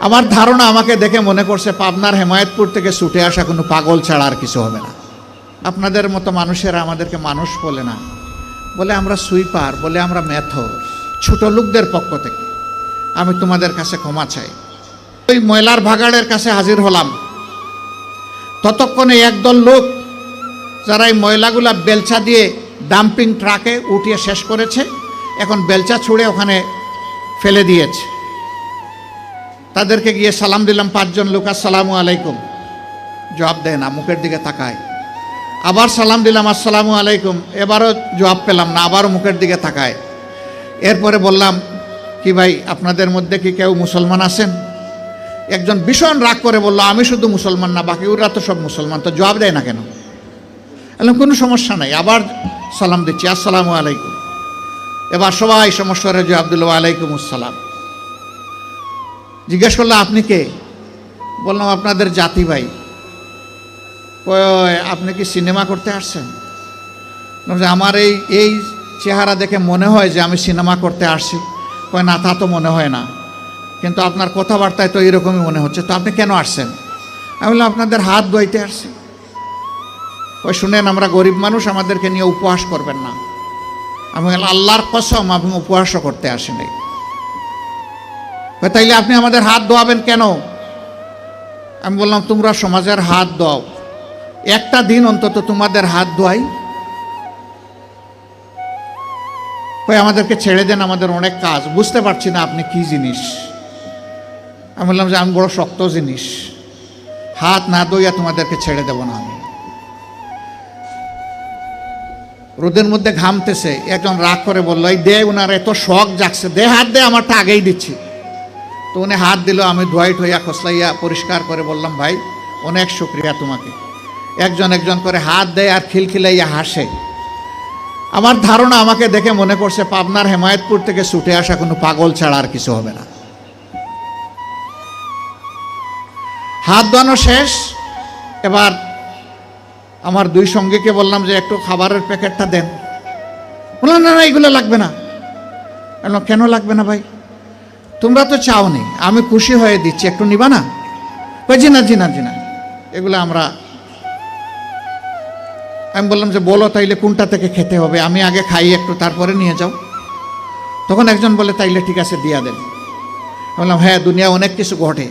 আমার ধারণা আমাকে দেখে মনে করছে পাবনার হেমায়েতপুর থেকে ছুটে আসা কোনো পাগল ছাড়া আর কিছু হবে না। আপনাদের মতো মানুষেরা আমাদেরকে মানুষ বলে না, বলে আমরা সুইপার, বলে আমরা মেথর। ছোট লোকদের পক্ষ থেকে আমি তোমাদের কাছে ক্ষমা চাই। ওই ময়লার ভাগাড়ের কাছে হাজির হলাম, ততক্ষণে একদল লোক যারা এই ময়লাগুলা বেলচা দিয়ে ডাম্পিং ট্রাকে উঠিয়ে শেষ করেছে, এখন বেলচা ছুঁড়ে ওখানে ফেলে দিয়েছে। তাদেরকে গিয়ে সালাম দিলাম, 5 জন লোক, আসসালামু আলাইকুম, জবাব দেয় না, মুখের দিকে তাকায়। আবার সালাম দিলাম, আসসালামু আলাইকুম, এবারও জবাব পেলাম না, আবারও মুখের দিকে তাকায়। এরপরে বললাম, কি ভাই আপনাদের মধ্যে কি কেউ মুসলমান আছেন? একজন ভীষণ রাগ করে বলল, আমি শুধু মুসলমান না, বাকি ওরা তো সব মুসলমান, তো জবাব দেয় না কেন? বললাম কোনো সমস্যা নাই, আবার সালাম দিচ্ছি, আসসালামু আলাইকুম। এবার সবাই সমস্যারে জবাব দিল, ওয়ালাইকুম আসসালাম। জিজ্ঞেস করলো, আপনি কে? বললাম আপনাদের জাতি ভাই। আপনি কি সিনেমা করতে আসছেন? আমার এই চেহারা দেখে মনে হয় যে আমি সিনেমা করতে আসছি। কয় না, তা তো মনে হয় না, কিন্তু আপনার কথাবার্তায় তো এরকমই মনে হচ্ছে। তো আপনি কেন আসছেন? আমি বললাম আপনাদের হাত ধুইতে আসছি। ওই শুনেন, আমরা গরিব মানুষ, আমাদেরকে নিয়ে উপহাস করবেন না। আমি বললাম আল্লাহর কসম আমি উপহাসও করতে আসিনি। তাইলে আপনি আমাদের হাত ধোয়াবেন কেন? আমি বললাম তোমরা সমাজের হাত দাও, একটা দিন অন্তত তোমাদের হাত ধোয়াই। কই আমাদেরকে ছেড়ে দেন, আমাদের অনেক কাজ, বুঝতে পারছি না আপনি কি জিনিস। আমি বললাম যে আমি বড় শক্ত জিনিস, হাত না ধুইয়া তোমাদেরকে ছেড়ে দেব না। আমি রোদের মধ্যে ঘামতেছে, একজন রাগ করে বললো, এই দে, ওনার এত শখ জাগছে, দে হাত দে, আমারটা আগেই দিচ্ছি। তো উনি হাত দিল, আমি ধোয়াই ঠইয়া খসলাইয়া পরিষ্কার করে বললাম, ভাই অনেক শুক্রিয়া তোমাকে। একজন একজন করে হাত দেয় আর খিলখিলাইয়া হাসে। আমার ধারণা আমাকে দেখে মনে করছে পাবনার হেমায়েতপুর থেকে ছুটে আসা কোনো পাগল ছাড়া আর কিছু হবে না। হাত ধোয়ানো শেষ। এবার আমার 2 সঙ্গীকে বললাম যে একটু খাবারের প্যাকেটটা দেন। বললাম না না, এগুলো লাগবে না। কেন লাগবে না ভাই? তোমরা তো চাওনি, আমি খুশি হয়ে দিচ্ছি, একটু নিবা না? জি না জি না জি না, এগুলো আমি বললাম যে বলো তাইলে কোনটা থেকে খেতে হবে, আমি আগে খাই একটু, তারপরে নিয়ে যাও। তখন একজন বলে তাইলে ঠিক আছে দিয়া দেন। বললাম হ্যাঁ, দুনিয়া অনেক কিছু ঘটে।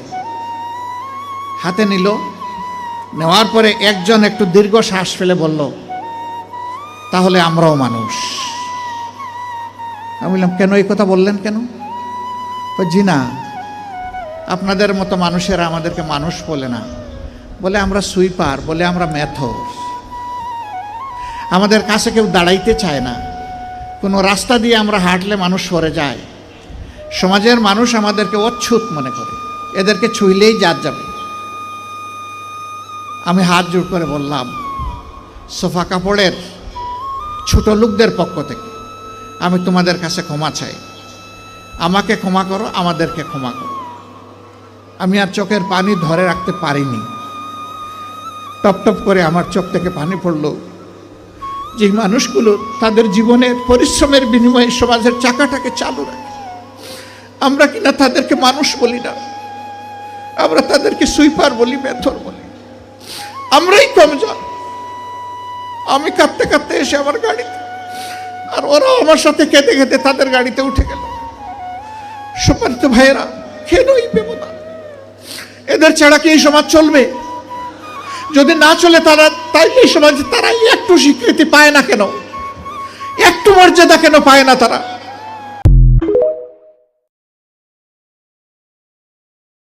হাতে নিল, নেওয়ার পরে একজন একটু দীর্ঘ শ্বাস ফেলে বলল, তাহলে আমরাও মানুষ। আমি বললাম কেন এই কথা বললেন কেন? জি না, আপনাদের মতো মানুষেরা আমাদেরকে মানুষ বলে না, বলে আমরা সুইপার, বলে আমরা মেথর। আমাদের কাছে কেউ দাঁড়াইতে চায় না, কোনো রাস্তা দিয়ে আমরা হাঁটলে মানুষ সরে যায়। সমাজের মানুষ আমাদেরকে অচ্ছুত মনে করে, এদেরকে ছুঁইলেই জাত যাবে। আমি হাত জোড় করে বললাম, সোফা কাপড়ের ছোট লোকদের পক্ষ থেকে আমি তোমাদের কাছে ক্ষমা চাই। আমাকে ক্ষমা করো, আমাদেরকে ক্ষমা করো। আমি আর চোখের পানি ধরে রাখতে পারিনি, টপ টপ করে আমার চোখ থেকে পানি পড়ল। যে মানুষগুলো তাদের জীবনের পরিশ্রমের বিনিময়ে সমাজের চাকাটাকে চালু রাখে, আমরা কিনা তাদেরকে মানুষ বলি না, আমরা তাদেরকে সুইপার বলি, মেথর বলি। আমরাই কমজোর। আমি কাঁদতে কাঁদতে এসে আমার গাড়িতে, আর ওরাও আমার সাথে কেঁদে কেঁদে তাদের গাড়িতে উঠে গেল। সম্মানিত ভাইয়েরা, কেন এই ব্যবধান? এদের ছাড়া কি এই সমাজ চলবে? যদি না চলে তাই এই সমাজে তারা একটু স্বীকৃতি পায় না কেন? একটু মর্যাদা কেন পায় না তারা?